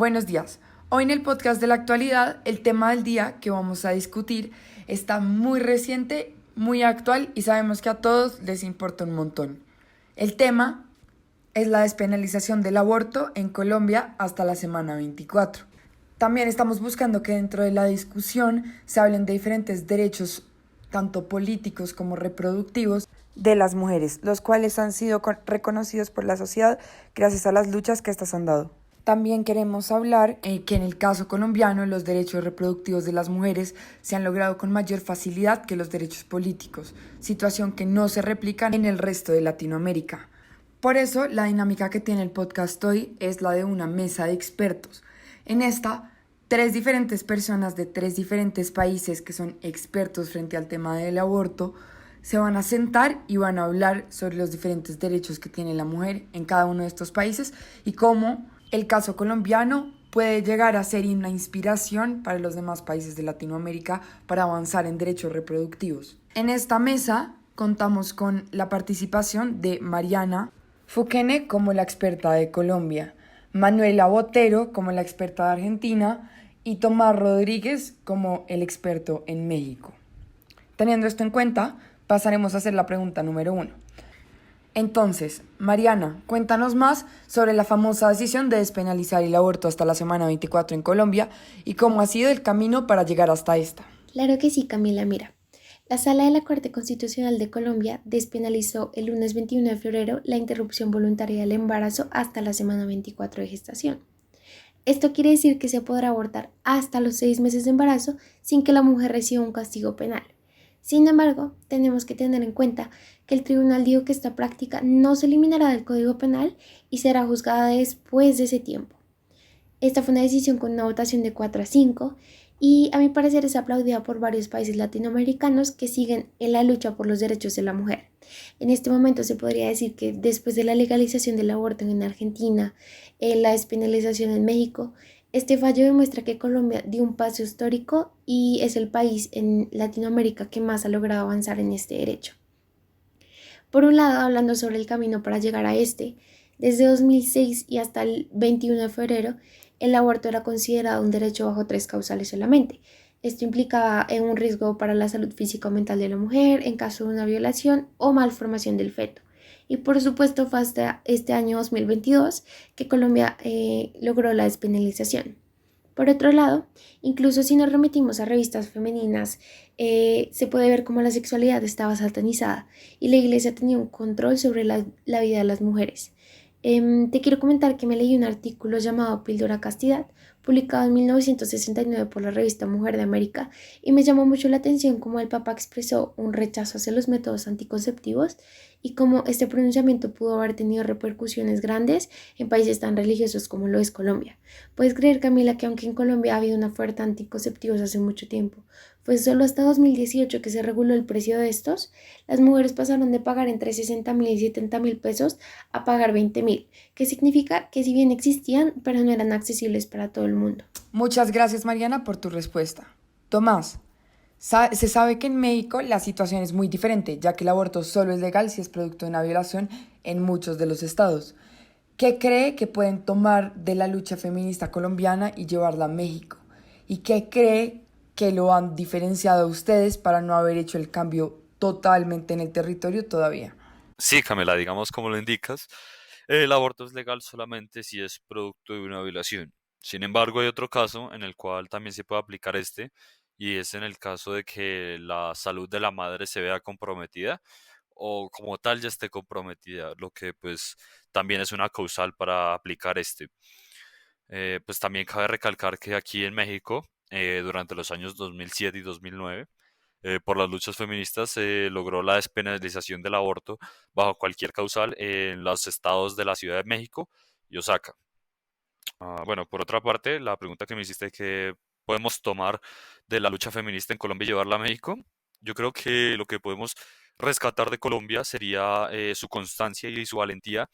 Buenos días. Hoy en el podcast de la actualidad, el tema del día que vamos a discutir está muy reciente, muy actual y sabemos que a todos les importa un montón. El tema es la despenalización del aborto en Colombia hasta la semana 24. También estamos buscando que dentro de la discusión se hablen de diferentes derechos, tanto políticos como reproductivos, de las mujeres, los cuales han sido reconocidos por la sociedad gracias a las luchas que éstas han dado. También queremos hablar que en el caso colombiano los derechos reproductivos de las mujeres se han logrado con mayor facilidad que los derechos políticos, situación que no se replica en el resto de Latinoamérica. Por eso, la dinámica que tiene el podcast hoy es la de una mesa de expertos. En esta, 3 diferentes personas de 3 diferentes países que son expertos frente al tema del aborto se van a sentar y van a hablar sobre los diferentes derechos que tiene la mujer en cada uno de estos países y cómo el caso colombiano puede llegar a ser una inspiración para los demás países de Latinoamérica para avanzar en derechos reproductivos. En esta mesa contamos con la participación de Mariana Fuquene como la experta de Colombia, Manuela Botero como la experta de Argentina y Tomás Rodríguez como el experto en México. Teniendo esto en cuenta, pasaremos a hacer la pregunta número 1. Entonces, Mariana, cuéntanos más sobre la famosa decisión de despenalizar el aborto hasta la semana 24 en Colombia y cómo ha sido el camino para llegar hasta esta. Claro que sí, Camila. Mira, la Sala de la Corte Constitucional de Colombia despenalizó el lunes 21 de febrero la interrupción voluntaria del embarazo hasta la semana 24 de gestación. Esto quiere decir que se podrá abortar hasta los 6 meses de embarazo sin que la mujer reciba un castigo penal. Sin embargo, tenemos que tener en cuenta que el tribunal dijo que esta práctica no se eliminará del Código Penal y será juzgada después de ese tiempo. Esta fue una decisión con una votación de 4 a 5 y a mi parecer es aplaudida por varios países latinoamericanos que siguen en la lucha por los derechos de la mujer. En este momento se podría decir que después de la legalización del aborto en Argentina, la despenalización en México, este fallo demuestra que Colombia dio un paso histórico y es el país en Latinoamérica que más ha logrado avanzar en este derecho. Por un lado, hablando sobre el camino para llegar a desde 2006 y hasta el 21 de febrero, el aborto era considerado un derecho bajo 3 causales solamente. Esto implicaba un riesgo para la salud física o mental de la mujer en caso de una violación o malformación del feto. Y por supuesto fue hasta este año 2022 que Colombia logró la despenalización. Por otro lado, incluso si nos remitimos a revistas femeninas, se puede ver cómo la sexualidad estaba satanizada y la iglesia tenía un control sobre la vida de las mujeres. Te quiero comentar que me leí un artículo llamado Píldora Castidad, publicado en 1969 por la revista Mujer de América, y me llamó mucho la atención cómo el Papa expresó un rechazo hacia los métodos anticonceptivos y cómo este pronunciamiento pudo haber tenido repercusiones grandes en países tan religiosos como lo es Colombia. Puedes creer, Camila, que aunque en Colombia ha habido una oferta de anticonceptivos hace mucho tiempo, fue solo hasta 2018 que se reguló el precio de estos. Las mujeres pasaron de pagar entre 60.000 y 70.000 pesos a pagar 20.000, que significa que si bien existían, pero no eran accesibles para todo el mundo. Muchas gracias, Mariana, por tu respuesta. Tomás, se sabe que en México la situación es muy diferente, ya que el aborto solo es legal si es producto de una violación en muchos de los estados. ¿Qué cree que pueden tomar de la lucha feminista colombiana y llevarla a México? ¿Y qué cree que lo han diferenciado a ustedes para no haber hecho el cambio totalmente en el territorio todavía? Sí, Camila, digamos como lo indicas, el aborto es legal solamente si es producto de una violación. Sin embargo, hay otro caso en el cual también se puede aplicar y es en el caso de que la salud de la madre se vea comprometida o como tal ya esté comprometida, lo que pues también es una causal para aplicar pues también cabe recalcar que aquí en México, durante los años 2007 y 2009, por las luchas feministas se logró la despenalización del aborto bajo cualquier causal en los estados de la Ciudad de México y Osaka. Bueno, por otra parte, la pregunta que me hiciste que podemos tomar de la lucha feminista en Colombia y llevarla a México, yo creo que lo que podemos rescatar de Colombia sería su constancia y su valentía,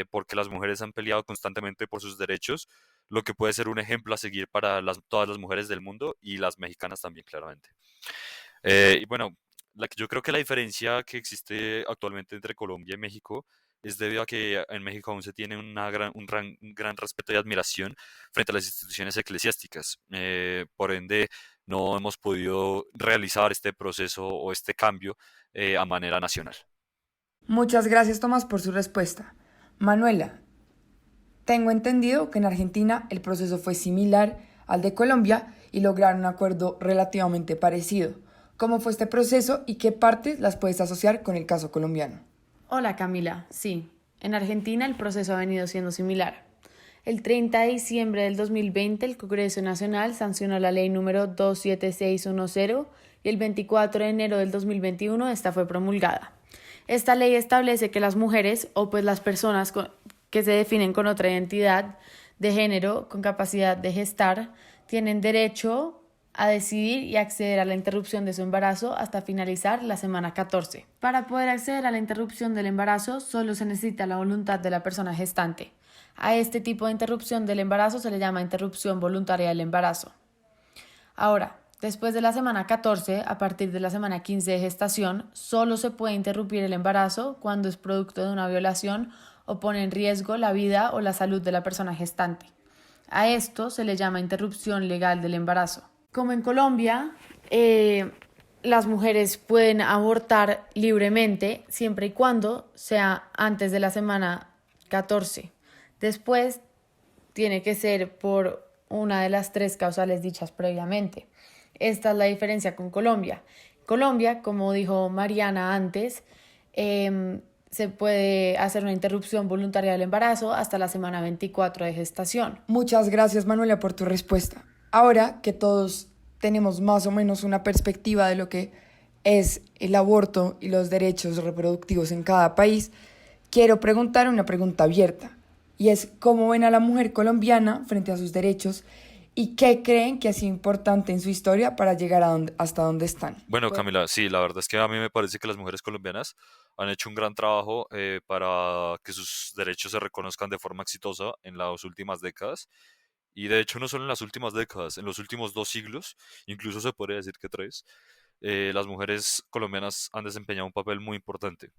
porque las mujeres han peleado constantemente por sus derechos, lo que puede ser un ejemplo a seguir para todas las mujeres del mundo y las mexicanas también, claramente. Y bueno, Yo creo que la diferencia que existe actualmente entre Colombia y México es debido a que en México aún se tiene un gran respeto y admiración frente a las instituciones eclesiásticas. Por ende, no hemos podido realizar este proceso o este cambio a manera nacional. Muchas gracias, Tomás, por su respuesta. Manuela, tengo entendido que en Argentina el proceso fue similar al de Colombia y lograron un acuerdo relativamente parecido. ¿Cómo fue este proceso y qué partes las puedes asociar con el caso colombiano? Hola Camila, sí, en Argentina el proceso ha venido siendo similar. El 30 de diciembre del 2020 el Congreso Nacional sancionó la ley número 27610 y el 24 de enero del 2021 esta fue promulgada. Esta ley establece que las mujeres o pues las personas que se definen con otra identidad de género con capacidad de gestar tienen derecho a decidir y acceder a la interrupción de su embarazo hasta finalizar la semana 14. Para poder acceder a la interrupción del embarazo solo se necesita la voluntad de la persona gestante. A este tipo de interrupción del embarazo se le llama interrupción voluntaria del embarazo. Ahora, después de la semana 14, a partir de la semana 15 de gestación, solo se puede interrumpir el embarazo cuando es producto de una violación o pone en riesgo la vida o la salud de la persona gestante. A esto se le llama interrupción legal del embarazo. Como en Colombia, las mujeres pueden abortar libremente siempre y cuando sea antes de la semana 14. Después tiene que ser por una de las 3 causales dichas previamente. Esta es la diferencia con Colombia. Colombia, como dijo Mariana antes, se puede hacer una interrupción voluntaria del embarazo hasta la semana 24 de gestación. Muchas gracias, Manuela, por tu respuesta. Ahora que todos tenemos más o menos una perspectiva de lo que es el aborto y los derechos reproductivos en cada país, quiero preguntar una pregunta abierta, y es cómo ven a la mujer colombiana frente a sus derechos y qué creen que ha sido importante en su historia para llegar hasta donde están. Bueno, Camila, sí, la verdad es que a mí me parece que las mujeres colombianas han hecho un gran trabajo para que sus derechos se reconozcan de forma exitosa en las últimas décadas. Y de hecho, no solo en las últimas décadas, en los últimos 2 siglos, incluso se podría decir que 3, las mujeres colombianas han desempeñado un papel muy importante.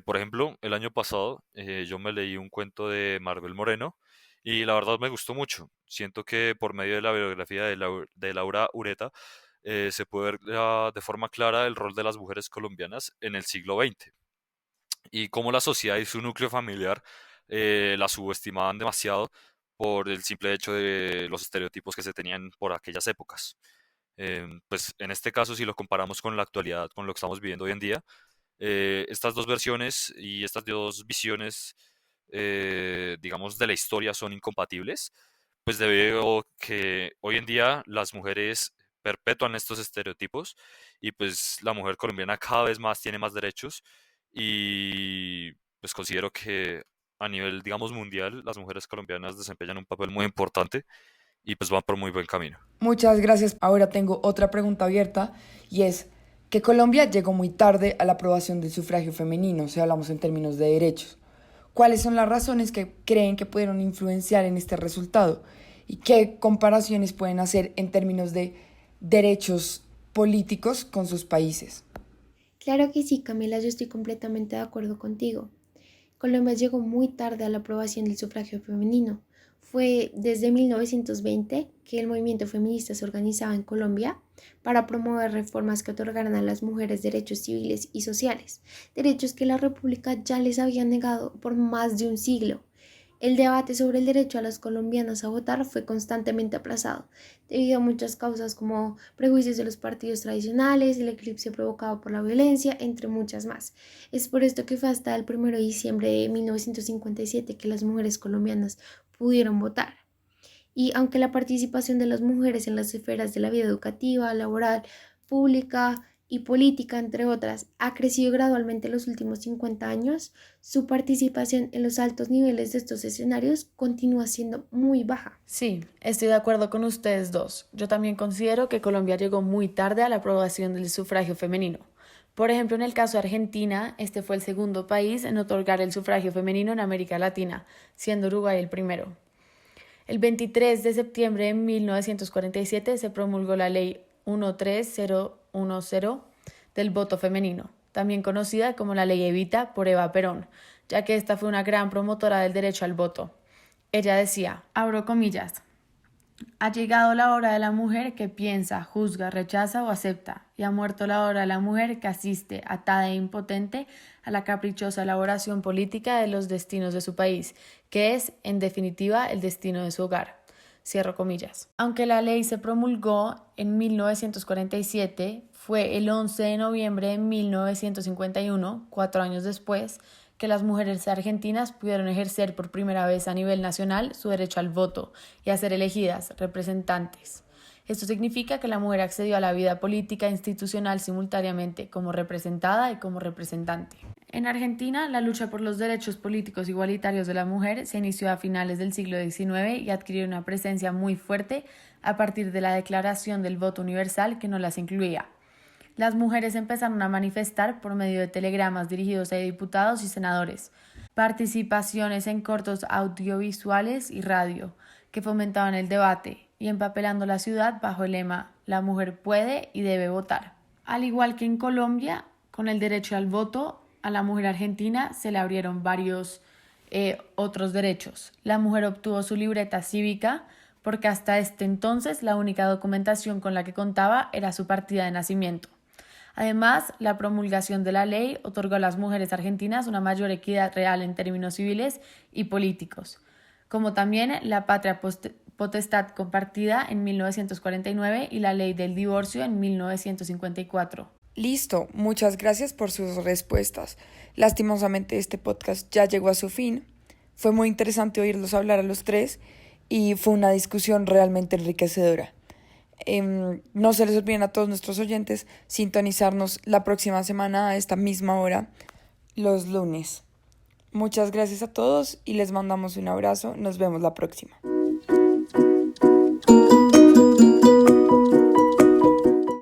Por ejemplo, el año pasado yo me leí un cuento de Maribel Moreno y la verdad me gustó mucho. Siento que por medio de la biografía de Laura Ureta se puede ver de forma clara el rol de las mujeres colombianas en el siglo XX y cómo la sociedad y su núcleo familiar la subestimaban demasiado por el simple hecho de los estereotipos que se tenían por aquellas épocas. Pues en este caso, si lo comparamos con la actualidad, con lo que estamos viviendo hoy en día, estas dos versiones y estas dos visiones, digamos, de la historia son incompatibles, pues debido a que hoy en día las mujeres perpetúan estos estereotipos y pues la mujer colombiana cada vez más tiene más derechos y pues considero que a nivel, digamos, mundial, las mujeres colombianas desempeñan un papel muy importante y pues van por muy buen camino. Muchas gracias. Ahora tengo otra pregunta abierta y es que Colombia llegó muy tarde a la aprobación del sufragio femenino, si hablamos en términos de derechos. ¿Cuáles son las razones que creen que pudieron influenciar en este resultado? ¿Y qué comparaciones pueden hacer en términos de derechos políticos con sus países? Claro que sí, Camila, yo estoy completamente de acuerdo contigo. Colombia llegó muy tarde a la aprobación del sufragio femenino. Fue desde 1920 que el movimiento feminista se organizaba en Colombia para promover reformas que otorgaran a las mujeres derechos civiles y sociales, derechos que la República ya les había negado por más de un siglo. El debate sobre el derecho a las colombianas a votar fue constantemente aplazado, debido a muchas causas como prejuicios de los partidos tradicionales, el eclipse provocado por la violencia, entre muchas más. Es por esto que fue hasta el 1 de diciembre de 1957 que las mujeres colombianas pudieron votar. Y aunque la participación de las mujeres en las esferas de la vida educativa, laboral, pública y política, entre otras, ha crecido gradualmente en los últimos 50 años, su participación en los altos niveles de estos escenarios continúa siendo muy baja. Sí, estoy de acuerdo con ustedes dos. Yo también considero que Colombia llegó muy tarde a la aprobación del sufragio femenino. Por ejemplo, en el caso de Argentina, este fue el segundo país en otorgar el sufragio femenino en América Latina, siendo Uruguay el primero. El 23 de septiembre de 1947 se promulgó la Ley 13010 del voto femenino, también conocida como la Ley Evita por Eva Perón, ya que esta fue una gran promotora del derecho al voto. Ella decía, abro comillas, ha llegado la hora de la mujer que piensa, juzga, rechaza o acepta, y ha muerto la hora de la mujer que asiste, atada e impotente, a la caprichosa elaboración política de los destinos de su país, que es, en definitiva, el destino de su hogar. Cierro comillas. Aunque la ley se promulgó en 1947, fue el 11 de noviembre de 1951, 4 años después, que las mujeres argentinas pudieron ejercer por primera vez a nivel nacional su derecho al voto y a ser elegidas representantes. Esto significa que la mujer accedió a la vida política e institucional simultáneamente como representada y como representante. En Argentina, la lucha por los derechos políticos igualitarios de la mujer se inició a finales del siglo XIX y adquirió una presencia muy fuerte a partir de la Declaración del Voto Universal que no las incluía. Las mujeres empezaron a manifestar por medio de telegramas dirigidos a diputados y senadores, participaciones en cortos audiovisuales y radio, que fomentaban el debate, y empapelando la ciudad bajo el lema «La mujer puede y debe votar». Al igual que en Colombia, con el derecho al voto, a la mujer argentina se le abrieron varios otros derechos. La mujer obtuvo su libreta cívica porque hasta este entonces la única documentación con la que contaba era su partida de nacimiento. Además, la promulgación de la ley otorgó a las mujeres argentinas una mayor equidad real en términos civiles y políticos, como también la patria potestad compartida en 1949 y la ley del divorcio en 1954. Listo, muchas gracias por sus respuestas. Lastimosamente este podcast ya llegó a su fin. Fue muy interesante oírlos hablar a los tres y fue una discusión realmente enriquecedora. No se les olviden a todos nuestros oyentes sintonizarnos la próxima semana a esta misma hora, los lunes. Muchas gracias a todos y les mandamos un abrazo. Nos vemos la próxima.